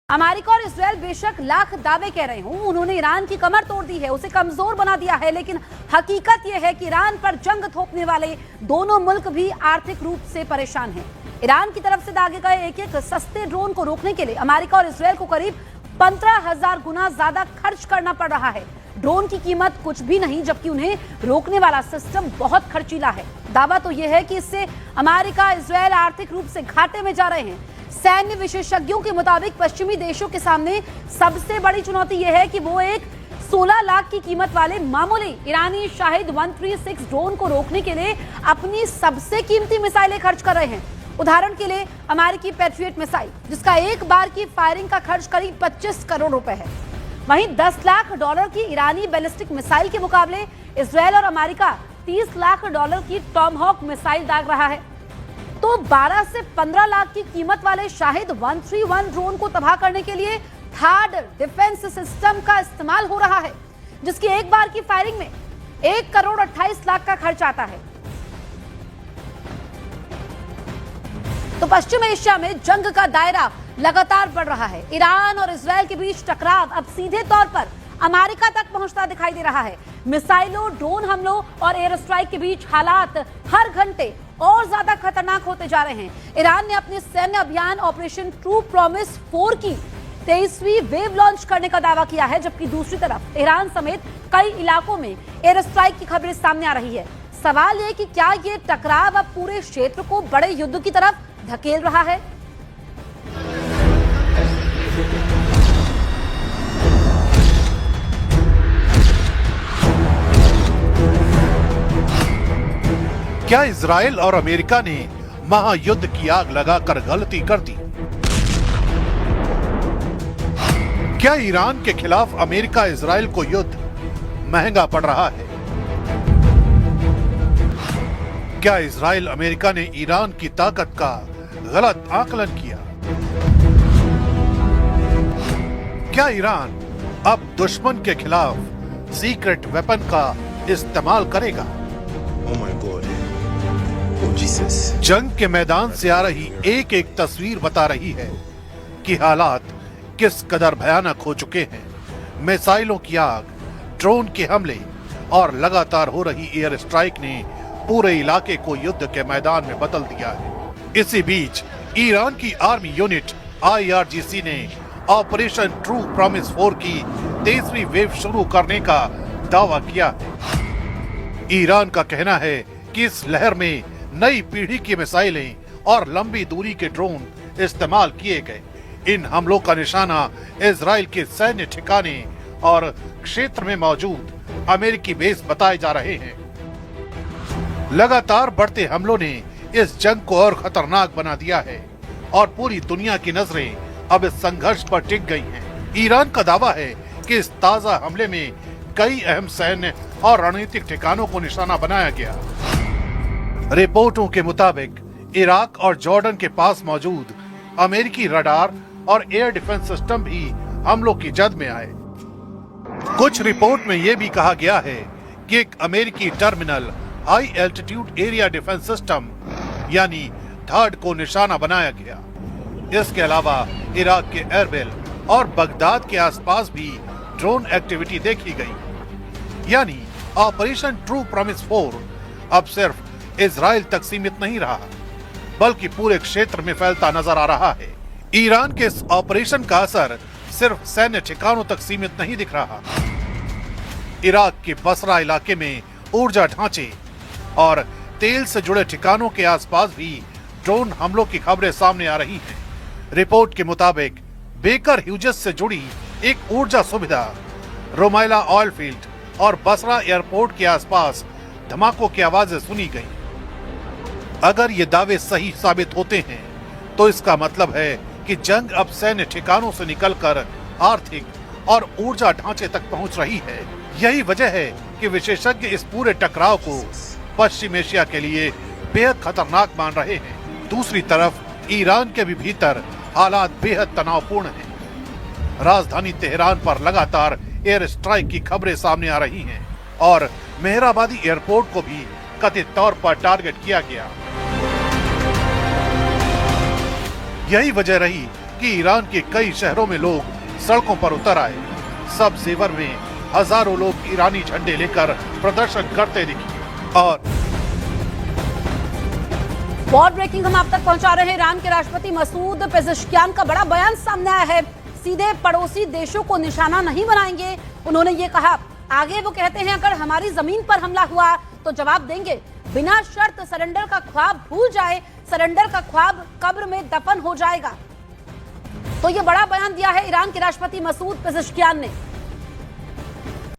America और Israel बेशक लाख दावे कह रहे हों, उन्होंने ईरान की कमर तोड़ दी है, उसे कमजोर बना दिया है, लेकिन हकीकत यह है कि ईरान पर जंग थोपने वाले दोनों मुल्क भी आर्थिक रूप से परेशान हैं। ईरान की तरफ से दागे गए एक एक सस्ते ड्रोन को रोकने के लिए अमेरिका और इजरायल को करीब 15,000 गुना ज्यादा खर्च करना पड़ रहा है। ड्रोन की कीमत कुछ भी नहीं, जबकि उन्हें रोकने वाला सिस्टम बहुत खर्चीला है। दावा तो यह है कि इससे अमेरिका इजरायल आर्थिक रूप से घाटे में जा रहे हैं। सैन्य विशेषज्ञों के मुताबिक पश्चिमी देशों के सामने सबसे बड़ी चुनौती यह है कि वो एक 16 लाख की कीमत वाले मामूली ईरानी शाहिद 136 ड्रोन को रोकने के लिए अपनी सबसे कीमती मिसाइलें खर्च कर रहे हैं। उदाहरण के लिए अमेरिकी पैट्रियट मिसाइल, जिसका एक बार की फायरिंग का खर्च करीब 25 करोड़ रुपए है। वहीं 10 लाख डॉलर की ईरानी बैलिस्टिक मिसाइल के मुकाबले इजरायल और अमेरिका 30 लाख डॉलर की टॉमहॉक मिसाइल दाग रहा है। तो 12 से 15 लाख की कीमत वाले शाहिद 131 ड्रोन को तबाह करने के लिए थर्ड डिफेंस सिस्टम का इस्तेमाल हो रहा है, जिसकी एक बार की फायरिंग में 1 करोड़ 28 लाख का खर्च आता है। तो पश्चिम एशिया में जंग का दायरा लगातार बढ़ रहा है। ईरान और इजरायल के बीच टकराव अब सीधे तौर पर अमेरिका तक पहुंचता दिखाई दे रहा है। मिसाइलों, ड्रोन हमलों और एयर स्ट्राइक के बीच हालात हर घंटे और ज्यादा खतरनाक होते जा रहे हैं। ईरान ने अपने सैन्य अभियान ऑपरेशन ट्रू प्रॉमिस 4 की 23वीं वेव लॉन्च करने का दावा किया है, जबकि दूसरी तरफ ईरान समेत कई इलाकों में एयर स्ट्राइक की खबरें सामने आ रही है। सवाल यह कि क्या ये टकराव अब पूरे क्षेत्र को बड़े युद्ध की तरफ धकेल रहा है? क्या इजराइल और अमेरिका ने महायुद्ध की आग लगाकर गलती कर दी? क्या ईरान के खिलाफ अमेरिका इजराइल को युद्ध महंगा पड़ रहा है? क्या इजराइल अमेरिका ने ईरान की ताकत का गलत आकलन किया? क्या ईरान अब दुश्मन के खिलाफ सीक्रेट वेपन का इस्तेमाल करेगा? Oh my God. Oh Jesus. जंग के मैदान से आ रही एक एक तस्वीर बता रही है कि हालात किस कदर भयानक हो चुके हैं। मिसाइलों की आग, ड्रोन के हमले और लगातार हो रही एयर स्ट्राइक ने पूरे इलाके को युद्ध के मैदान में बदल दिया है। इसी बीच ईरान की आर्मी यूनिट IRGC ने ऑपरेशन ट्रू प्रॉमिस 4 की 23वीं वेव शुरू करने का दावा किया है। ईरान का कहना है कि इस लहर में नई पीढ़ी की मिसाइलें और लंबी दूरी के ड्रोन इस्तेमाल किए गए। इन हमलों का निशाना इजराइल के सैन्य ठिकाने और क्षेत्र में मौजूद अमेरिकी बेस बताए जा रहे हैं। लगातार बढ़ते हमलों ने इस जंग को और खतरनाक बना दिया है और पूरी दुनिया की नजरें अब इस संघर्ष पर टिक गई हैं। ईरान का दावा है कि इस ताजा हमले में कई अहम सैन्य और रणनीतिक ठिकानों को निशाना बनाया गया। रिपोर्टों के मुताबिक इराक और जॉर्डन के पास मौजूद अमेरिकी रडार और एयर डिफेंस सिस्टम भी हमलों की जद में आए। कुछ रिपोर्ट में यह भी कहा गया है कि एक अमेरिकी terminal high altitude area defence system यानी थर्ड को निशाना बनाया गया। इसके अलावा इराक के एरबिल और बगदाद के आसपास भी ड्रोन एक्टिविटी देखी गई। यानी ऑपरेशन ट्रू प्रॉमिस 4 अब सिर्फ इजराइल तक सीमित नहीं रहा, बल्कि पूरे क्षेत्र में फैलता नजर आ रहा है। ईरान के इस ऑपरेशन का असर सिर्फ सैन्य ठिकानों तक सीमित नहीं दिख रहा। इराक के बसरा इलाके में ऊर्जा ढांचे और तेल से जुड़े ठिकानों के आसपास भी ड्रोन हमलों की खबरें सामने आ रही हैं। रिपोर्ट के मुताबिक बेकर ह्यूजेस से जुड़ी एक ऊर्जा सुविधा, रोमाइला ऑयल फील्ड और बसरा एयरपोर्ट के आसपास धमाकों की आवाजें सुनी गई। अगर ये दावे सही साबित होते हैं तो इसका मतलब है कि जंग अब सैन्य ठिकानों से निकलकर आर्थिक और ऊर्जा ढांचे तक पहुंच रही है। यही वजह है कि विशेषज्ञ इस पूरे टकराव को पश्चिम एशिया के लिए बेहद खतरनाक मान रहे हैं। दूसरी तरफ ईरान के भी भीतर हालात बेहद तनावपूर्ण हैं। राजधानी तेहरान पर लगातार एयर स्ट्राइक की खबरें सामने आ रही हैं और मेहराबादी एयरपोर्ट को भी कथित तौर पर टारगेट किया गया। यही वजह रही कि ईरान के कई शहरों में लोग सड़कों पर उतर आए। सब जेवर में हजारों लोग ईरानी झंडे लेकर प्रदर्शन करते दिखे। और वॉर ब्रेकिंग हम आप तक पहुंचा रहे हैं। ईरान के राष्ट्रपति मसूद पेज़ेश्कियान का बड़ा बयान सामने आया है। सीधे पड़ोसी देशों को निशाना नहीं बनाएंगे, उन्होंने ये कहा। आगे वो कहते हैं अगर हमारी जमीन पर हमला हुआ तो जवाब देंगे। बिना शर्त सरेंडर का ख्वाब भूल जाए, सरेंडर का ख्वाब कब्र में दफन हो जाएगा। तो ये बड़ा बयान दिया है ईरान के राष्ट्रपति मसूद पेज़ेश्कियान ने।